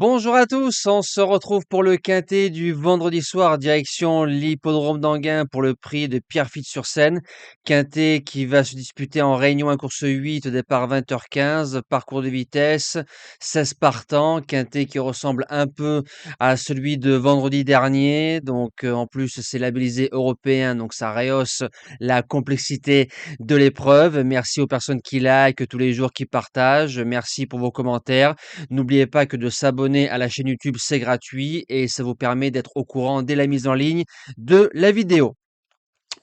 Bonjour à tous, on se retrouve pour le quintet du vendredi soir, direction l'hippodrome d'Enghien pour le prix de Pierrefitte-sur-Seine. Quintet qui va se disputer en Réunion à course 8 au départ 20h15, parcours de vitesse, 16 partants. Quintet qui ressemble un peu à celui de vendredi dernier, donc en plus c'est labellisé européen, donc ça rehausse la complexité de l'épreuve. Merci aux personnes qui likent tous les jours, qui partagent, merci pour vos commentaires. N'oubliez pas que de s'abonner à la chaîne YouTube, c'est gratuit et ça vous permet d'être au courant dès la mise en ligne de la vidéo.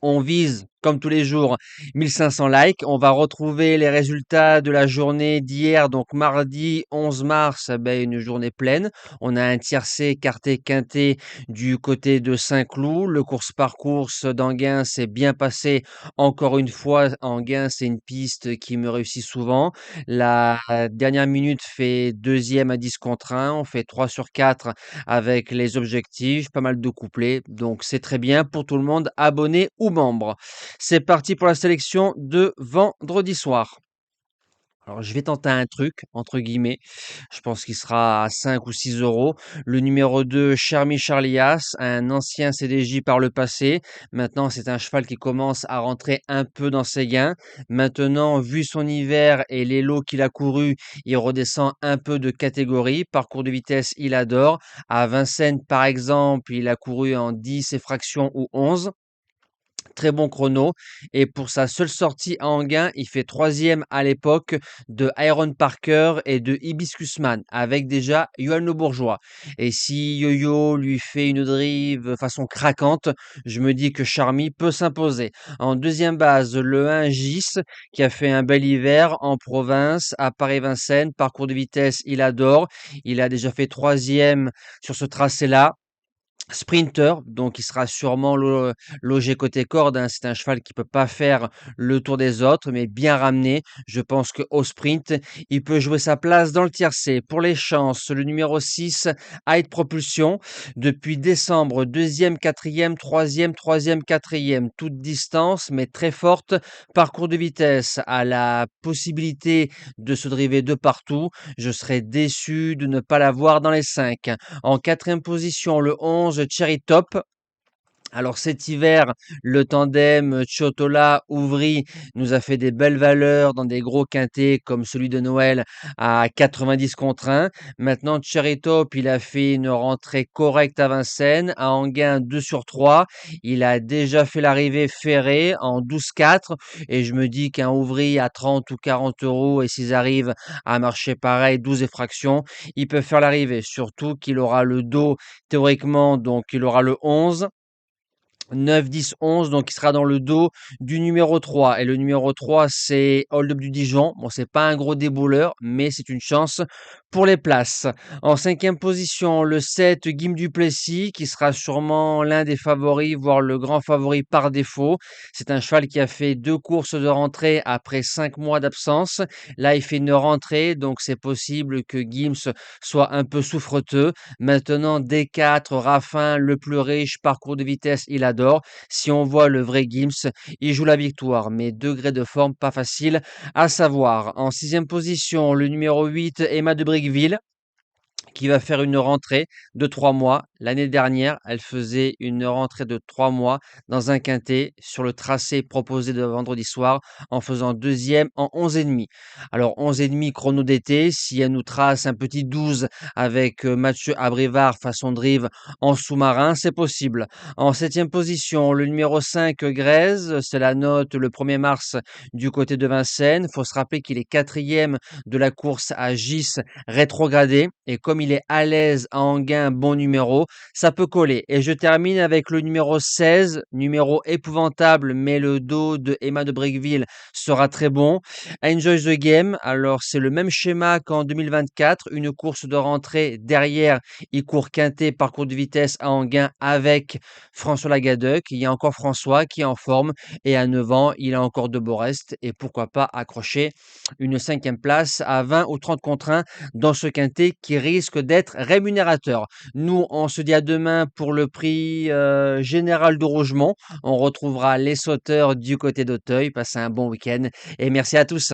On vise, comme tous les jours, 1500 likes. On va retrouver les résultats de la journée d'hier, donc mardi 11 mars, une journée pleine. On a un tiercé quarté quinté du côté de Saint-Cloud. Le course-par-course d'Enghien s'est bien passé encore une fois. Enghien, c'est une piste qui me réussit souvent. La dernière minute fait deuxième à 10 contre 1. On fait 3 sur 4 avec les objectifs, pas mal de couplets. Donc c'est très bien pour tout le monde, abonné ou membre. C'est parti pour la sélection de vendredi soir. Alors, je vais tenter un truc, entre guillemets. Je pense qu'il sera à 5 ou 6 euros. Le numéro 2, Charmy Charlias, un ancien CDJ par le passé. Maintenant, c'est un cheval qui commence à rentrer un peu dans ses gains. Maintenant, vu son hiver et les lots qu'il a couru, il redescend un peu de catégorie. Parcours de vitesse, il adore. À Vincennes, par exemple, il a couru en 10 et fractions ou 11. Très bon chrono et pour sa seule sortie à Enghien, il fait troisième à l'époque de Iron Parker et de Hibiscusman avec déjà Johan Le Bourgeois. Et si Yo-Yo lui fait une drive façon craquante, je me dis que Charmy peut s'imposer. En deuxième base, le 1 Gis qui a fait un bel hiver en province à Paris-Vincennes. Parcours de vitesse, il adore. Il a déjà fait troisième sur ce tracé-là. Sprinter, donc il sera sûrement logé côté corde, hein. C'est un cheval qui peut pas faire le tour des autres, mais bien ramené. Je pense qu'au sprint, il peut jouer sa place dans le tiercé. Pour les chances, le numéro 6, Height Propulsion. Depuis décembre, deuxième, quatrième, troisième, quatrième. Toute distance, mais très forte. Parcours de vitesse a la possibilité de se driver de partout. Je serais déçu de ne pas l'avoir dans les 5. En quatrième position, le 11 Cherry Top. Alors cet hiver, le tandem Chiotola-Ouvry nous a fait des belles valeurs dans des gros quintés comme celui de Noël à 90 contre 1. Maintenant, Cherry Top, il a fait une rentrée correcte à Vincennes, à Enghien 2 sur 3. Il a déjà fait l'arrivée ferrée en 12-4 et je me dis qu'un Ouvry à 30 ou 40 euros et s'ils arrivent à marcher pareil, 12 effractions, ils peuvent faire l'arrivée. Surtout qu'il aura le dos théoriquement, donc il aura le 11. 9, 10, 11, donc il sera dans le dos du numéro 3. Et le numéro 3, c'est Hold Up du Dijon. Bon, c'est pas un gros débouleur, mais c'est une chance pour les places. En cinquième position, le 7, Guim Duplessis, qui sera sûrement l'un des favoris, voire le grand favori par défaut. C'est un cheval qui a fait 2 courses de rentrée après 5 mois d'absence. Là, il fait une rentrée, donc c'est possible que Gims soit un peu souffreteux. Maintenant, D4, Raffin, le plus riche, parcours de vitesse, il adore. Si on voit le vrai Gims, il joue la victoire, mais degré de forme pas facile à savoir. En sixième position, le numéro 8, Emma de Briqueville, qui va faire une rentrée de 3 mois. L'année dernière, elle faisait une rentrée de 3 mois dans un quintet sur le tracé proposé de vendredi soir en faisant deuxième en 11,5. Alors 11,5 chrono d'été, si elle nous trace un petit 12 avec Mathieu Abrivard façon drive en sous-marin, c'est possible. En septième position, le numéro 5 Grèze, c'est la note le 1er mars du côté de Vincennes. Il faut se rappeler qu'il est quatrième de la course à Gis rétrogradé et comme il est à l'aise à Enghien, bon numéro, ça peut coller. Et je termine avec le numéro 16, numéro épouvantable, mais le dos de Emma de Briqueville sera très bon. Enjoy the Game, alors c'est le même schéma qu'en 2024, une course de rentrée derrière, il court quinté, parcours de vitesse à Enghien avec François Lagadec. Il y a encore François qui est en forme et à 9 ans, il a encore de beaux restes et pourquoi pas accrocher une 5e place à 20 ou 30 contre 1 dans ce quintet qui risque d'être rémunérateur. Nous, on se dit à demain pour le prix général de Rougemont. On retrouvera les sauteurs du côté d'Auteuil. Passez un bon week-end et merci à tous.